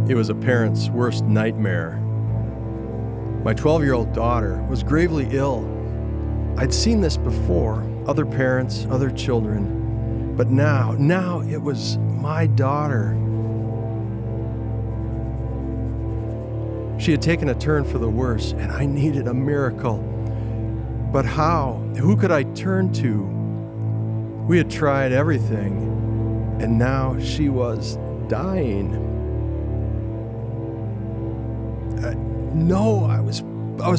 It was a parent's worst nightmare. My 12-year-old daughter was gravely ill. I'd seen this before, other parents, other children, but now it was my daughter. She had taken a turn for the worse, and I needed a miracle. But how? Who could I turn to? We had tried everything, and now she was dying. No, I was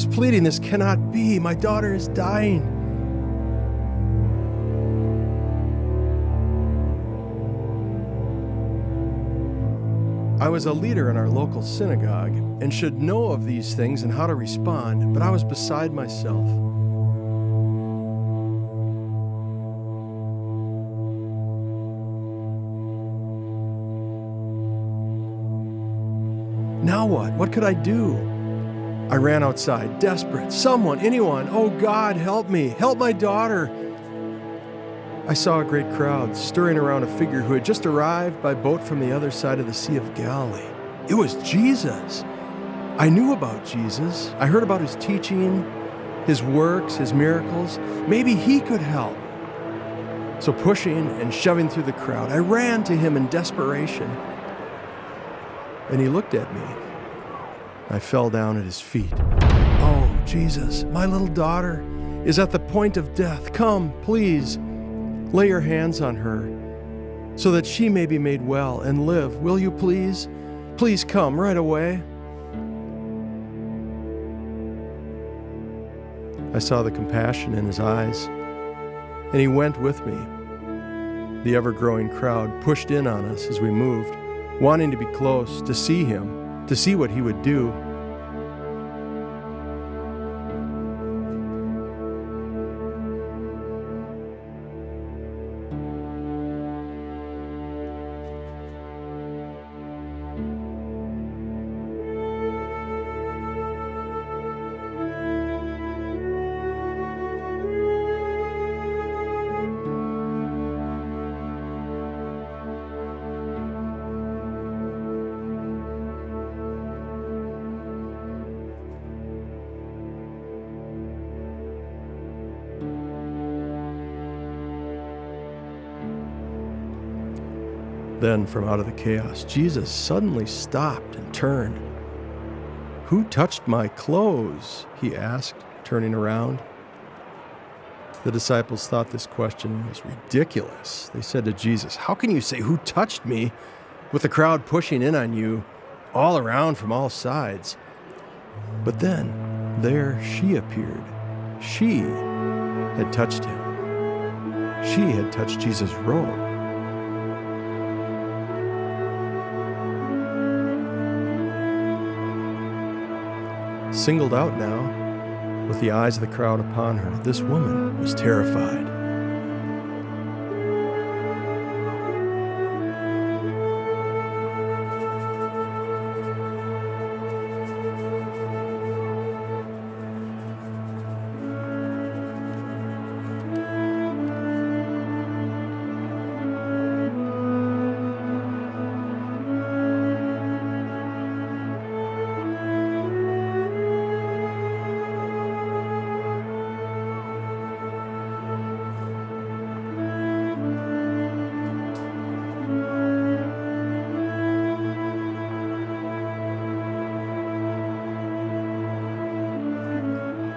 pleading, this cannot be. My daughter is dying. I was a leader in our local synagogue and should know of these things and how to respond, but I was beside myself. Now what? What could I do? I ran outside, desperate. Someone, anyone, oh God, help me. Help my daughter. I saw a great crowd stirring around a figure who had just arrived by boat from the other side of the Sea of Galilee. It was Jesus. I knew about Jesus. I heard about his teaching, his works, his miracles. Maybe he could help. So pushing and shoving through the crowd, I ran to him in desperation. And he looked at me. I fell down at his feet. Oh, Jesus, my little daughter is at the point of death. Come, please, lay your hands on her so that she may be made well and live. Will you please? Please come right away. I saw the compassion in his eyes, and he went with me. The ever-growing crowd pushed in on us as we moved, wanting to be close, to see him, to see what he would do. Then, from out of the chaos, Jesus suddenly stopped and turned. "Who touched my clothes?" he asked, turning around. The disciples thought this question was ridiculous. They said to Jesus, "How can you say, 'Who touched me?' with the crowd pushing in on you all around from all sides?" But then, there she appeared. She had touched him. She had touched Jesus' robe. Singled out now, with the eyes of the crowd upon her, this woman was terrified.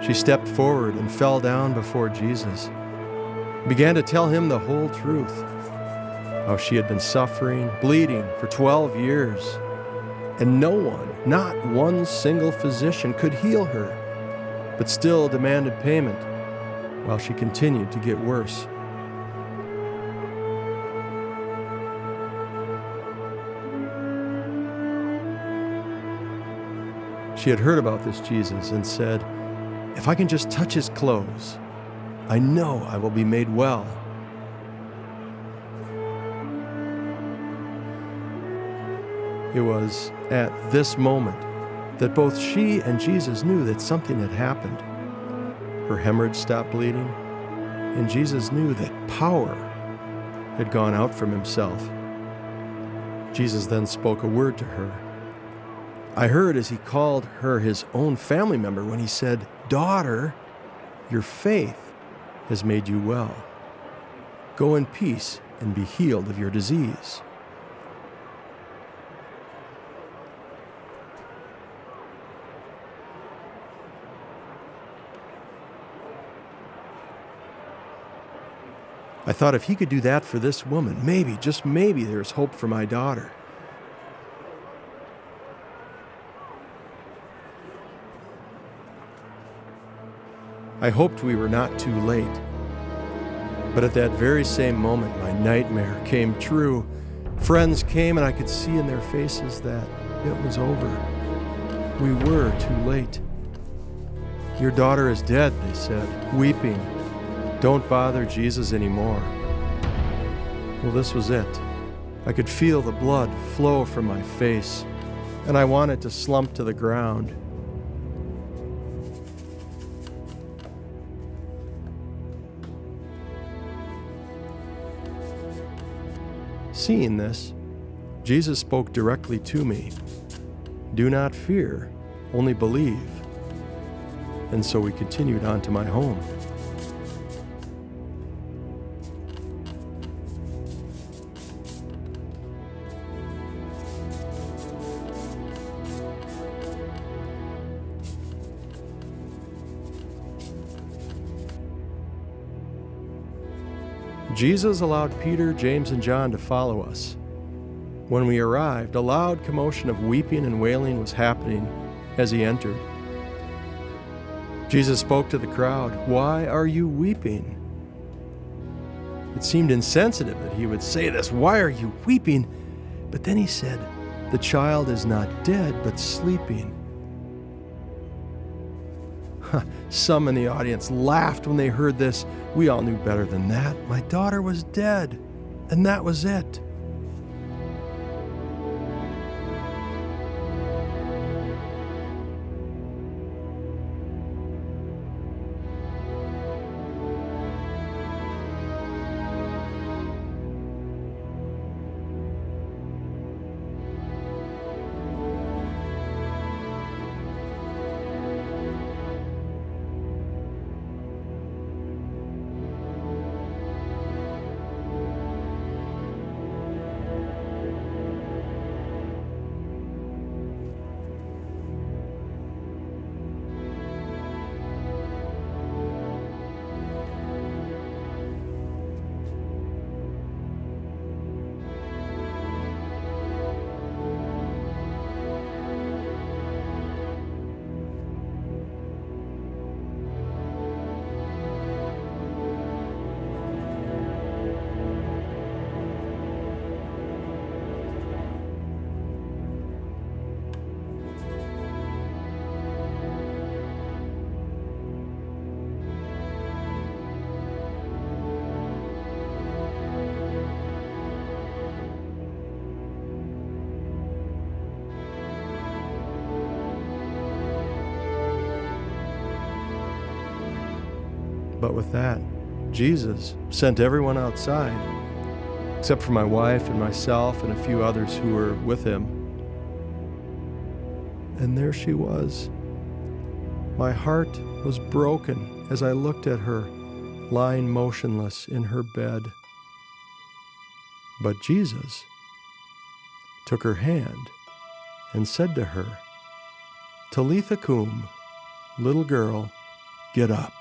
She stepped forward and fell down before Jesus, began to tell him the whole truth, how she had been suffering, bleeding for 12 years, and no one, not one single physician, could heal her, but still demanded payment while she continued to get worse. She had heard about this Jesus and said, "If I can just touch his clothes, I know I will be made well." It was at this moment that both she and Jesus knew that something had happened. Her hemorrhage stopped bleeding, and Jesus knew that power had gone out from himself. Jesus then spoke a word to her, I heard as he called her his own family member when he said, "Daughter, your faith has made you well. Go in peace and be healed of your disease." I thought if he could do that for this woman, maybe, just maybe, there's hope for my daughter. I hoped we were not too late. But at that very same moment, my nightmare came true. Friends came, and I could see in their faces that it was over. We were too late. "Your daughter is dead," they said, weeping. "Don't bother Jesus anymore." Well, this was it. I could feel the blood flow from my face, and I wanted to slump to the ground. Seeing this, Jesus spoke directly to me. "Do not fear, only believe." And so we continued on to my home. Jesus allowed Peter, James, and John to follow us. When we arrived, a loud commotion of weeping and wailing was happening as he entered. Jesus spoke to the crowd, "Why are you weeping?" It seemed insensitive that he would say this, "Why are you weeping?" But then he said, "The child is not dead, but sleeping." Some in the audience laughed when they heard this. We all knew better than that. My daughter was dead, and that was it. But with that, Jesus sent everyone outside, except for my wife and myself and a few others who were with him. And there she was. My heart was broken as I looked at her, lying motionless in her bed. But Jesus took her hand and said to her, "Talitha cum," little girl, get up.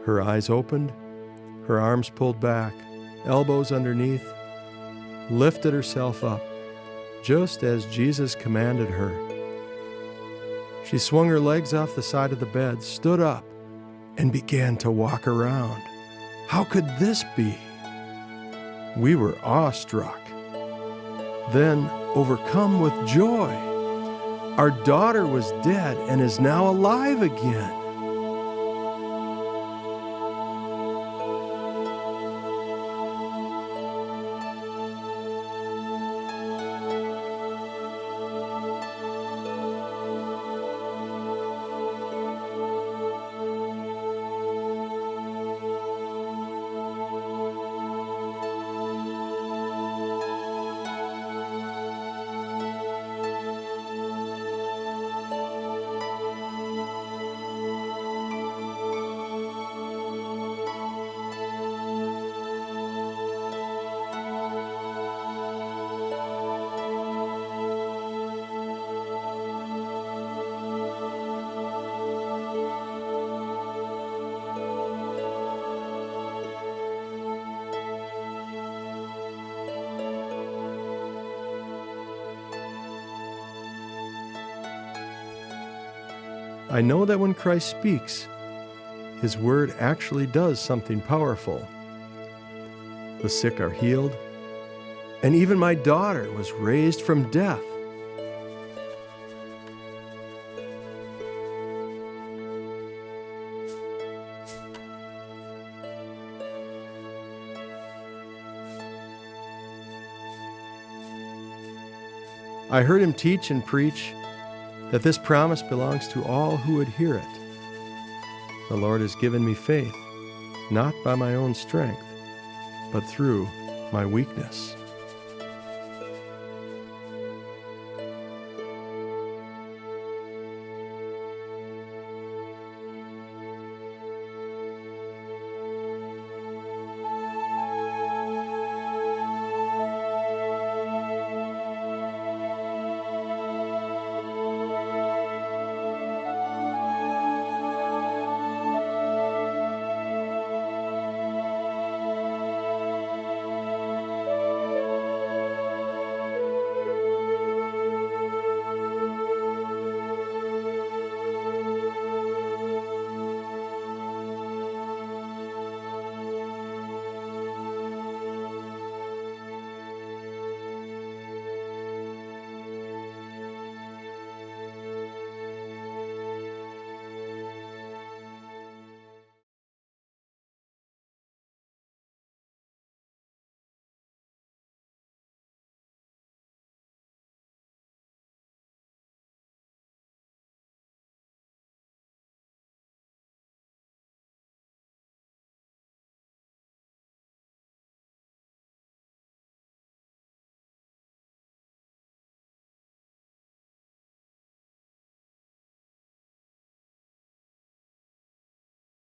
Her eyes opened, her arms pulled back, elbows underneath, lifted herself up, just as Jesus commanded her. She swung her legs off the side of the bed, stood up, and began to walk around. How could this be? We were awestruck. Then, overcome with joy, our daughter was dead and is now alive again. I know that when Christ speaks, His word actually does something powerful. The sick are healed, and even my daughter was raised from death. I heard him teach and preach that this promise belongs to all who would hear it. The Lord has given me faith, not by my own strength, but through my weakness.